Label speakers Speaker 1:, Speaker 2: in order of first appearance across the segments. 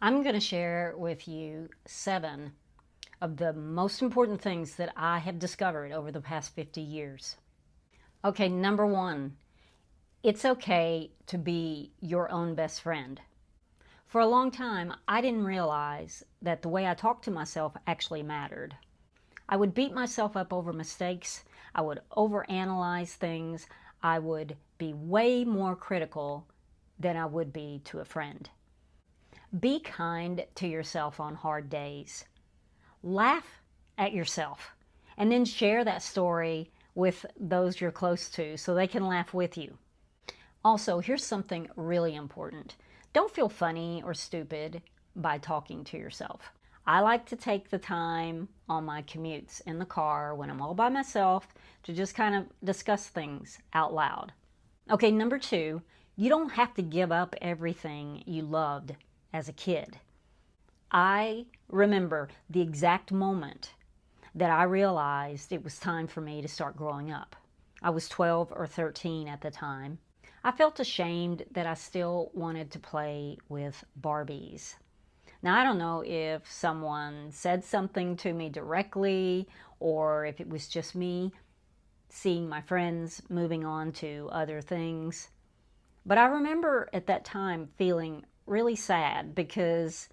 Speaker 1: I'm going to share with you 7 of the most important things that I have discovered over the past 50 years. Okay, number 1, it's okay to be your own best friend. For a long time, I didn't realize that the way I talked to myself actually mattered. I would beat myself up over mistakes. I would overanalyze things. I would be way more critical than I would be to a friend. Be kind to yourself on hard days. Laugh at yourself and then share that story with those you're close to so they can laugh with you. Also, here's something really important. Don't feel funny or stupid by talking to yourself. I like to take the time on my commutes in the car when I'm all by myself to just kind of discuss things out loud. Okay, number 2, you don't have to give up everything you loved as a kid. I remember the exact moment that I realized it was time for me to start growing up. I was 12 or 13 at the time. I felt ashamed that I still wanted to play with Barbies. Now, I don't know if someone said something to me directly or if it was just me seeing my friends moving on to other things. But I remember at that time feeling really sad because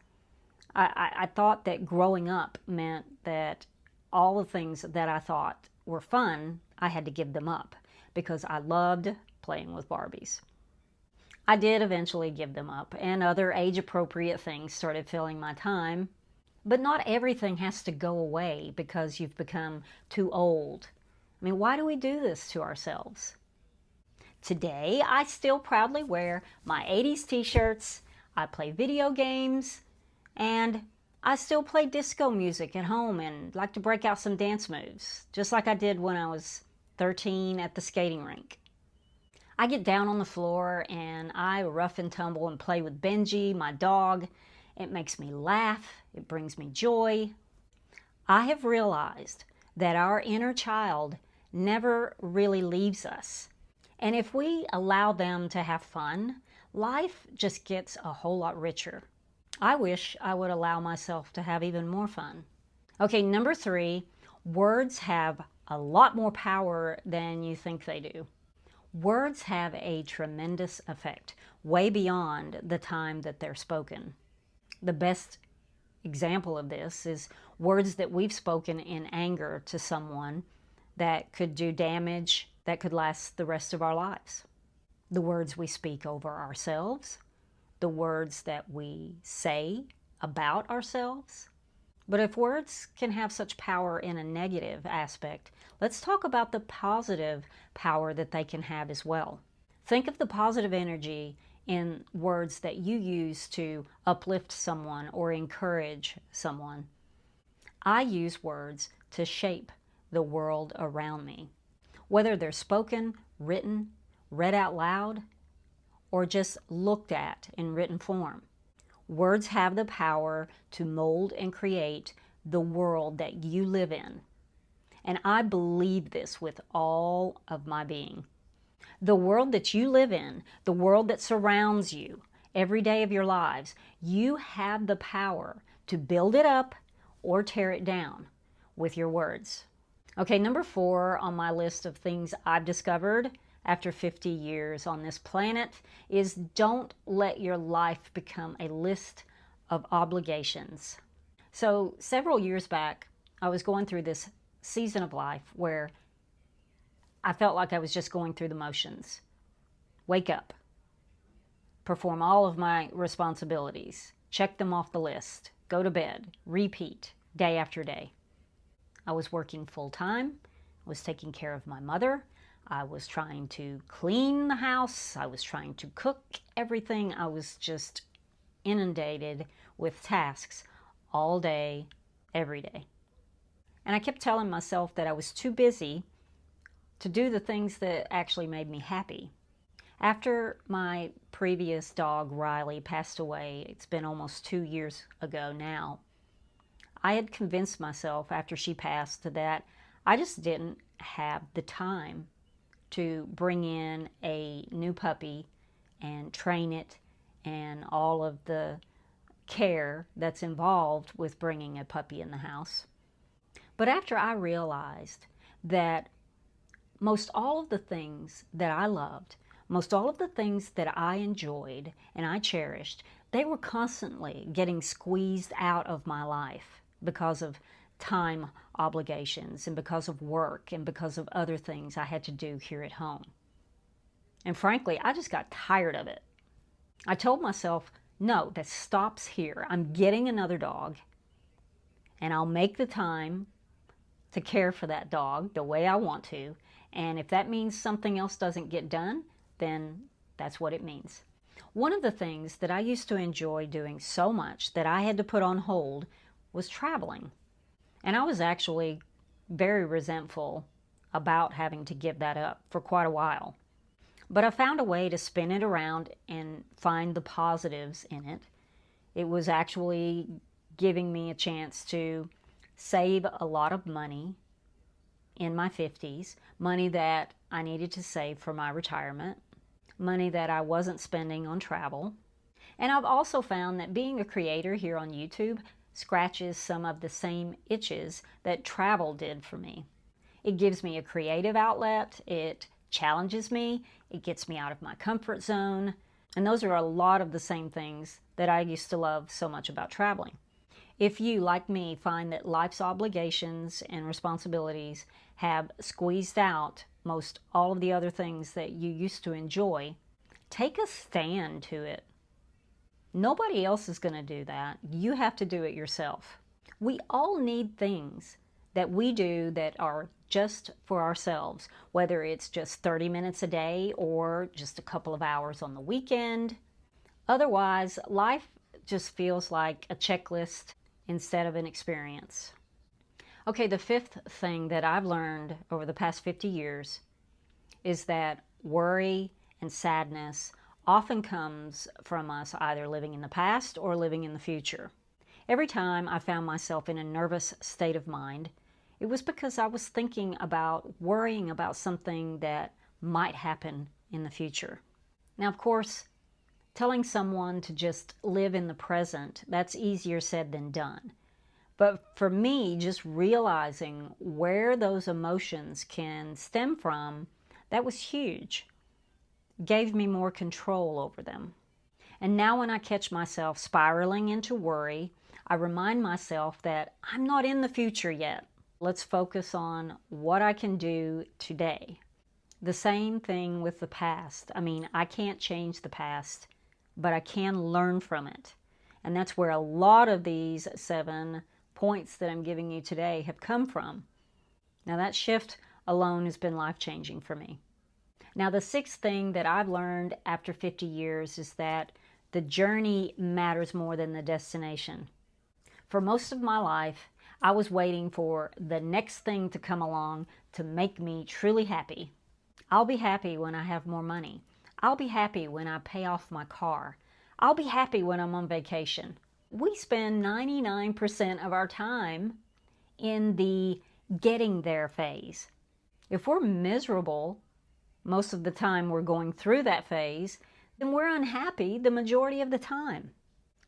Speaker 1: I thought that growing up meant that all the things that I thought were fun, I had to give them up because I loved playing with Barbies. I did eventually give them up, and other age-appropriate things started filling my time. But not everything has to go away because you've become too old. I mean, why do we do this to ourselves? Today, I still proudly wear my 80s t-shirts, I play video games, and I still play disco music at home and like to break out some dance moves, just like I did when I was 13 at the skating rink. I get down on the floor and I rough and tumble and play with Benji, my dog. It makes me laugh, it brings me joy. I have realized that our inner child never really leaves us. And if we allow them to have fun, life just gets a whole lot richer. I wish I would allow myself to have even more fun. Okay, number 3, words have a lot more power than you think they do. Words have a tremendous effect, way beyond the time that they're spoken. The best example of this is words that we've spoken in anger to someone that could do damage that could last the rest of our lives. The words we speak over ourselves, the words that we say about ourselves. But if words can have such power in a negative aspect, let's talk about the positive power that they can have as well. Think of the positive energy in words that you use to uplift someone or encourage someone. I use words to shape the world around me. Whether they're spoken, written, read out loud, or just looked at in written form. Words have the power to mold and create the world that you live in. And I believe this with all of my being. The world that you live in, the world that surrounds you every day of your lives, you have the power to build it up or tear it down with your words. Okay, number 4 on my list of things I've discovered after 50 years on this planet is don't let your life become a list of obligations. So several years back, I was going through this season of life where I felt like I was just going through the motions. Wake up, perform all of my responsibilities, check them off the list, go to bed, repeat day after day. I was working full time, I was taking care of my mother, I was trying to clean the house, I was trying to cook everything. I was just inundated with tasks all day, every day. And I kept telling myself that I was too busy to do the things that actually made me happy. After my previous dog, Riley, passed away, it's been almost 2 years ago now, I had convinced myself after she passed that I just didn't have the time to bring in a new puppy and train it and all of the care that's involved with bringing a puppy in the house. But after I realized that most all of the things that I loved, most all of the things that I enjoyed and I cherished, they were constantly getting squeezed out of my life because of time obligations and because of work and because of other things I had to do here at home. And frankly, I just got tired of it. I told myself, no, that stops here. I'm getting another dog, and I'll make the time to care for that dog the way I want to. And if that means something else doesn't get done, then that's what it means. One of the things that I used to enjoy doing so much that I had to put on hold was traveling. And I was actually very resentful about having to give that up for quite a while. But I found a way to spin it around and find the positives in it. It was actually giving me a chance to save a lot of money in my 50s, money that I needed to save for my retirement, money that I wasn't spending on travel. And I've also found that being a creator here on YouTube scratches some of the same itches that travel did for me. It gives me a creative outlet, it challenges me, it gets me out of my comfort zone, and those are a lot of the same things that I used to love so much about traveling. If you, like me, find that life's obligations and responsibilities have squeezed out most all of the other things that you used to enjoy, take a stand to it. Nobody else is going to do that. You have to do it yourself. We all need things that we do that are just for ourselves, whether it's just 30 minutes a day or just a couple of hours on the weekend. Otherwise, life just feels like a checklist instead of an experience. Okay, the fifth thing that I've learned over the past 50 years is that worry and sadness often comes from us either living in the past or living in the future. Every time I found myself in a nervous state of mind, it was because I was thinking about worrying about something that might happen in the future. Now, of course, telling someone to just live in the present, that's easier said than done. But for me, just realizing where those emotions can stem from, that was huge. Gave me more control over them. And now when I catch myself spiraling into worry, I remind myself that I'm not in the future yet. Let's focus on what I can do today. The same thing with the past. I mean, I can't change the past, but I can learn from it. And that's where a lot of these 7 points that I'm giving you today have come from. Now that shift alone has been life-changing for me. Now the sixth thing that I've learned after 50 years is that the journey matters more than the destination. For most of my life, I was waiting for the next thing to come along to make me truly happy. I'll be happy when I have more money. I'll be happy when I pay off my car. I'll be happy when I'm on vacation. We spend 99% of our time in the getting there phase. If we're miserable most of the time we're going through that phase, then we're unhappy the majority of the time.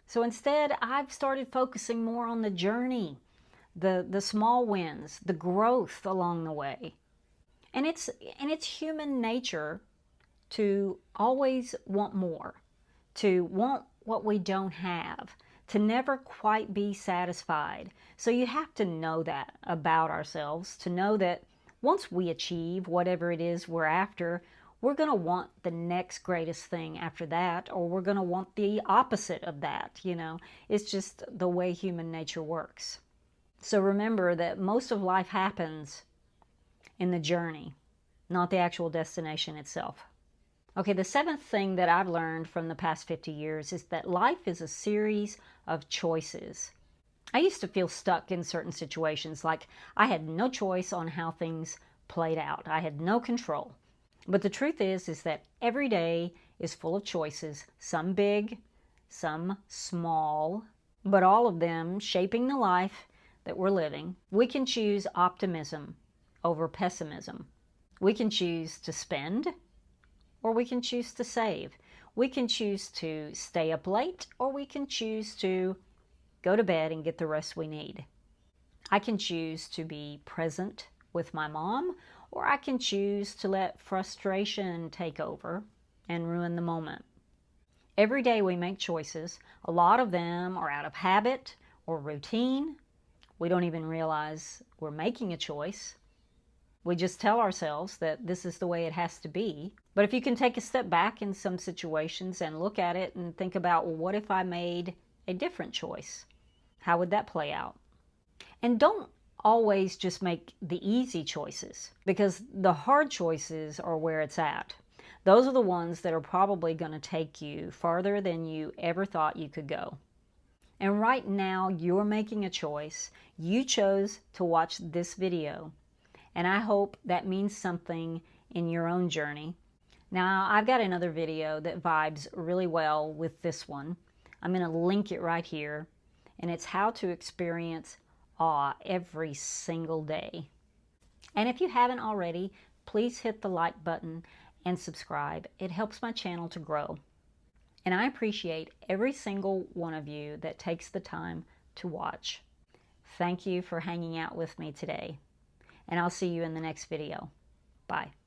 Speaker 1: So instead, I've started focusing more on the journey, the small wins, the growth along the way. And it's human nature to always want more, to want what we don't have, to never quite be satisfied. So you have to know that about ourselves, to know that once we achieve whatever it is we're after, we're going to want the next greatest thing after that, or we're going to want the opposite of that, you know. It's just the way human nature works. So remember that most of life happens in the journey, not the actual destination itself. Okay, the seventh thing that I've learned from the past 50 years is that life is a series of choices. I used to feel stuck in certain situations, like I had no choice on how things played out. I had no control. But the truth is that every day is full of choices, some big, some small, but all of them shaping the life that we're living. We can choose optimism over pessimism. We can choose to spend, or we can choose to save. We can choose to stay up late, or we can choose to go to bed and get the rest we need. I can choose to be present with my mom, or I can choose to let frustration take over and ruin the moment. Every day we make choices. A lot of them are out of habit or routine. We don't even realize we're making a choice. We just tell ourselves that this is the way it has to be. But if you can take a step back in some situations and look at it and think about, well, what if I made a different choice? How would that play out? And don't always just make the easy choices, because the hard choices are where it's at. Those are the ones that are probably going to take you farther than you ever thought you could go. And right now, you're making a choice. You chose to watch this video, and I hope that means something in your own journey. Now, I've got another video that vibes really well with this one. I'm going to link it right here, and it's how to experience awe every single day. And if you haven't already, please hit the like button and subscribe. It helps my channel to grow. And I appreciate every single one of you that takes the time to watch. Thank you for hanging out with me today. And I'll see you in the next video. Bye.